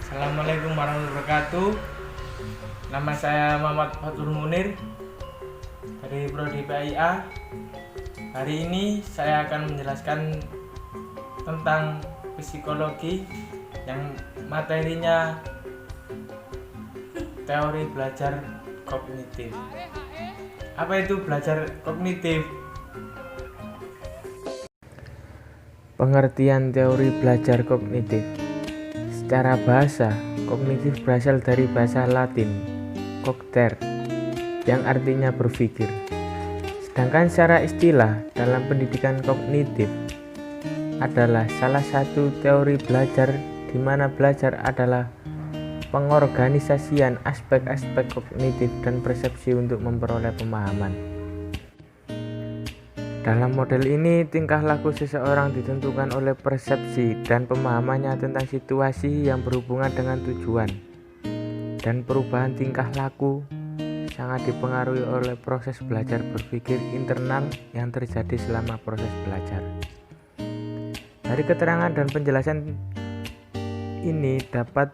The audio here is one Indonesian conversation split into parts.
Assalamualaikum warahmatullahi wabarakatuh. Nama saya Muhammad Fatur Munir dari Prodi PIA. Hari ini saya akan menjelaskan tentang psikologi yang materinya teori belajar kognitif. Apa itu belajar kognitif? Pengertian teori belajar kognitif. Secara bahasa, kognitif berasal dari bahasa Latin cogiter yang artinya berpikir. Sedangkan secara istilah dalam pendidikan kognitif adalah salah satu teori belajar di mana belajar adalah pengorganisasian aspek-aspek kognitif dan persepsi untuk memperoleh pemahaman. Dalam model ini, tingkah laku seseorang ditentukan oleh persepsi dan pemahamannya tentang situasi yang berhubungan dengan tujuan. Dan perubahan tingkah laku sangat dipengaruhi oleh proses belajar berpikir internal yang terjadi selama proses belajar. Dari keterangan dan penjelasan ini dapat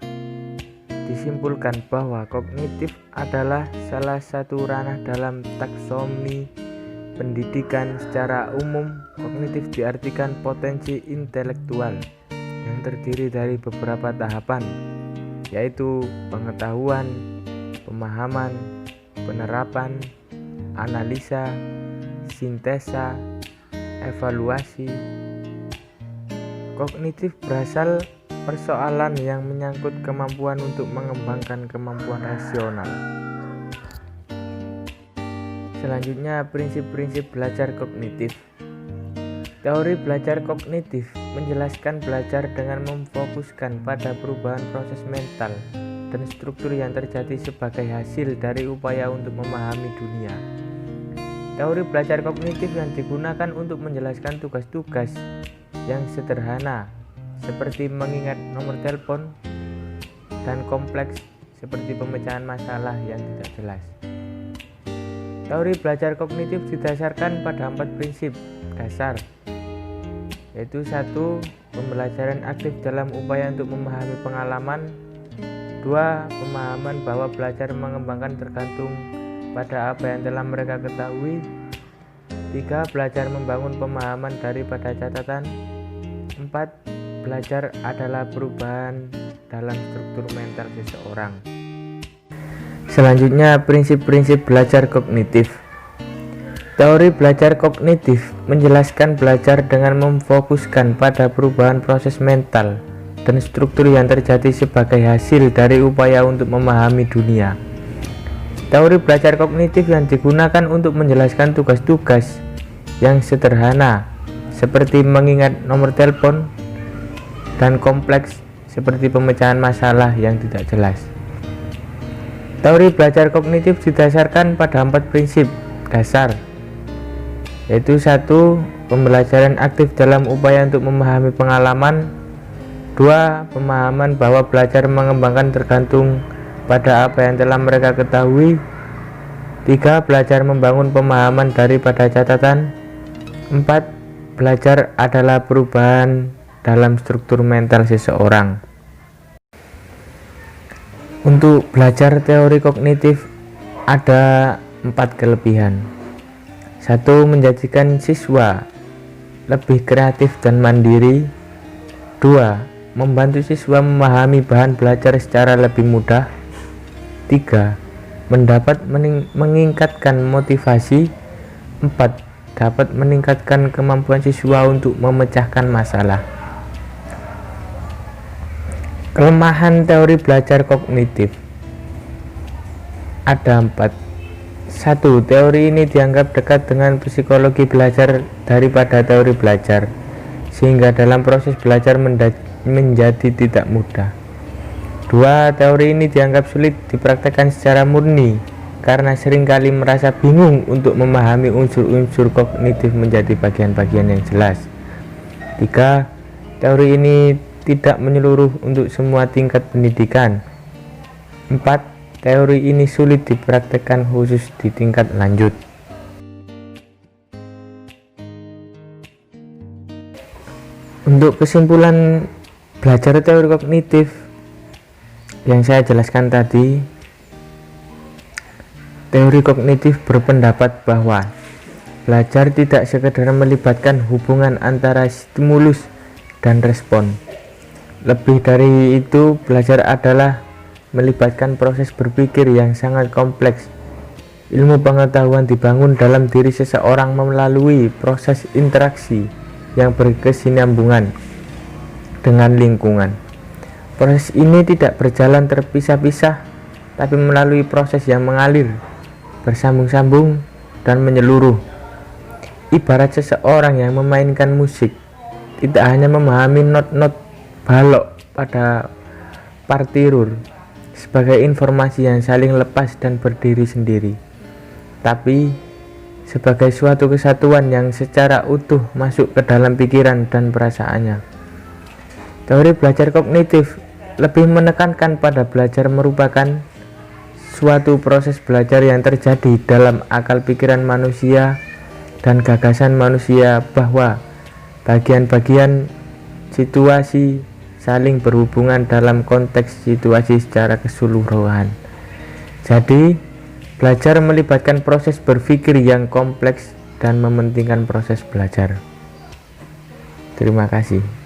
disimpulkan bahwa kognitif adalah salah satu ranah dalam taksonomi pendidikan. Secara umum, kognitif diartikan potensi intelektual yang terdiri dari beberapa tahapan, yaitu pengetahuan, pemahaman, penerapan, analisa, sintesa, evaluasi. Kognitif berasal persoalan yang menyangkut kemampuan untuk mengembangkan kemampuan rasional. Selanjutnya, prinsip-prinsip belajar kognitif. Teori belajar kognitif menjelaskan belajar dengan memfokuskan pada perubahan proses mental dan struktur yang terjadi sebagai hasil dari upaya untuk memahami dunia. Teori belajar kognitif yang digunakan untuk menjelaskan tugas-tugas yang sederhana seperti mengingat nomor telepon dan kompleks seperti pemecahan masalah yang tidak jelas. Teori belajar kognitif didasarkan pada 4 prinsip dasar, yaitu 1. Pembelajaran aktif dalam upaya untuk memahami pengalaman. 2. Pemahaman bahwa belajar mengembangkan tergantung pada apa yang telah mereka ketahui. 3. Belajar membangun pemahaman daripada catatan. 4. Belajar adalah perubahan dalam struktur mental seseorang. Selanjutnya, prinsip-prinsip belajar kognitif. Teori belajar kognitif menjelaskan belajar dengan memfokuskan pada perubahan proses mental dan struktur yang terjadi sebagai hasil dari upaya untuk memahami dunia. Teori belajar kognitif yang digunakan untuk menjelaskan tugas-tugas yang sederhana seperti mengingat nomor telepon dan kompleks seperti pemecahan masalah yang tidak jelas. Teori belajar kognitif didasarkan pada 4 prinsip dasar, yaitu 1. Pembelajaran aktif dalam upaya untuk memahami pengalaman. 2. Pemahaman bahwa belajar mengembangkan tergantung pada apa yang telah mereka ketahui. 3. Belajar membangun pemahaman daripada catatan. 4. Belajar adalah perubahan dalam struktur mental seseorang. Untuk belajar teori kognitif ada 4 kelebihan. 1. Menjadikan siswa lebih kreatif dan mandiri. 2. Membantu siswa memahami bahan belajar secara lebih mudah. 3. Mendapat meningkatkan motivasi. 4. Dapat meningkatkan kemampuan siswa untuk memecahkan masalah. Kelemahan teori belajar kognitif ada 4. 1. Teori ini dianggap dekat dengan psikologi belajar daripada teori belajar, sehingga dalam proses belajar menjadi tidak mudah. 2. Teori ini dianggap sulit dipraktekkan secara murni karena seringkali merasa bingung untuk memahami unsur-unsur kognitif menjadi bagian-bagian yang jelas. 3. Teori ini tidak menyeluruh untuk semua tingkat pendidikan. 4. Teori ini sulit dipraktekkan khusus di tingkat lanjut. Untuk kesimpulan belajar teori kognitif, yang saya jelaskan tadi, teori kognitif berpendapat bahwa belajar tidak sekedar melibatkan hubungan antara stimulus dan respon. Lebih dari itu, belajar adalah melibatkan proses berpikir yang sangat kompleks. Ilmu pengetahuan dibangun dalam diri seseorang melalui proses interaksi yang berkesinambungan dengan lingkungan. Proses ini tidak berjalan terpisah-pisah, tapi melalui proses yang mengalir, bersambung-sambung, dan menyeluruh. Ibarat seseorang yang memainkan musik, tidak hanya memahami not-not balok pada partitur sebagai informasi yang saling lepas dan berdiri sendiri, tapi sebagai suatu kesatuan yang secara utuh masuk ke dalam pikiran dan perasaannya. Teori belajar kognitif lebih menekankan pada belajar merupakan suatu proses belajar yang terjadi dalam akal pikiran manusia dan gagasan manusia, bahwa bagian-bagian situasi saling berhubungan dalam konteks situasi secara keseluruhan. Jadi, belajar melibatkan proses berpikir yang kompleks dan mementingkan proses belajar. Terima kasih.